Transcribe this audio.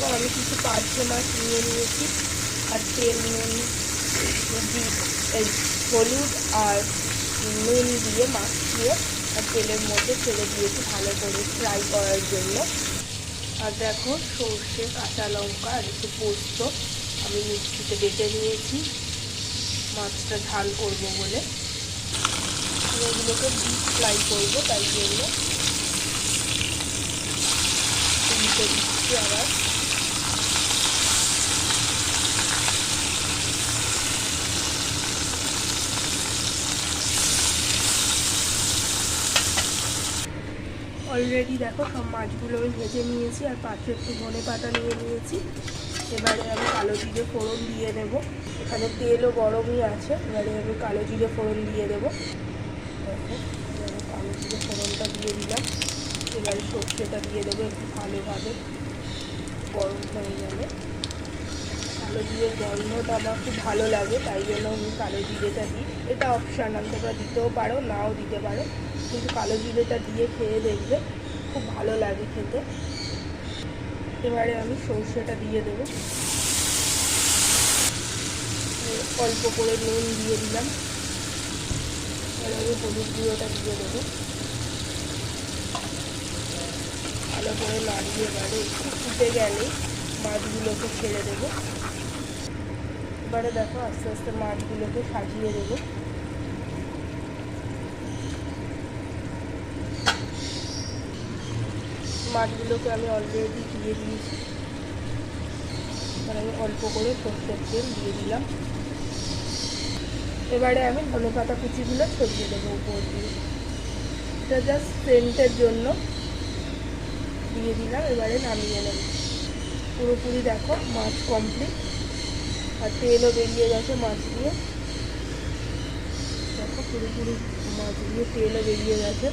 আমি কিছু পার্শে মাছ নিয়ে নিয়েছি, আর তেল নুন হলুদ আর নুন দিয়ে মাখিয়ে আর তেলের মধ্যে ছেড়ে দিয়েছি ভালো করে ফ্রাই করার জন্য। আর দেখো সর্ষে, কাঁচা লঙ্কা আর একটু পোস্ত আমি মিক্সিতে বেটে নিয়েছি মাছটা ঝাল করব বলে। এগুলোকে ডিপ ফ্রাই করবো, তাই জন্য দিচ্ছি আবার। অলরেডি দেখো সব মাছগুলো আমি ভেজে নিয়েছি, আর পাশে একটু ধনে পাতা নিয়ে নিয়েছি। এবারে আমি কালো জিরে ফোড়ন দিয়ে দেব। এখানে তেলও গরমই আছে, এবারে আমি কালো জিরে ফোড়ন দিয়ে দেবো। দেখো এবারে কালো জিরে ফোড়নটা দিয়ে দিলাম। এবারে সর্ষেটা দিয়ে দেবো একটু ভালোভাবে গরম হয়ে গেলে। কালো জিরের গন্ধটা আমার খুব ভালো লাগে, তাই জন্য আমি কালো জিরেটা দিই। এটা অপশনাল, তোমরা দিতেও পারো নাও দিতে পারো, কিন্তু কালো জিরেটা দিয়ে খেয়ে দেখবে খুব ভালো লাগে খেতে। এবারে আমি সর্ষেটা দিয়ে দেবো, অল্প করে নুন দিয়ে দিলাম। এবার আমি হলুদ গুঁড়োটা দিয়ে দেবো, ভালো করে নাড়িয়ে এবারে একটু ফুটে গেলেই মাছগুলোকে ছেড়ে দেবো। এবারে দেখো আস্তে আস্তে মাছগুলোকে সাজিয়ে দেবো। মাছগুলোকে আমি অলরেডি দিয়ে দিয়েছি। এবার আমি অল্প করে সর্ষের তেল দিয়ে দিলাম। এবারে আমি ধনে পাতা কুচিগুলো ছড়িয়ে দেবো উপর দিয়ে, এটা জাস্ট সেন্টের জন্য দিয়ে দিলাম। এবারে নামিয়ে নেব। পুরোপুরি দেখো মাছ কমপ্লিট, আর তেলও বেরিয়ে গেছে মাছ দিয়ে। দেখো পুরোপুরি মাছ দিয়ে তেলও বেরিয়ে গেছে।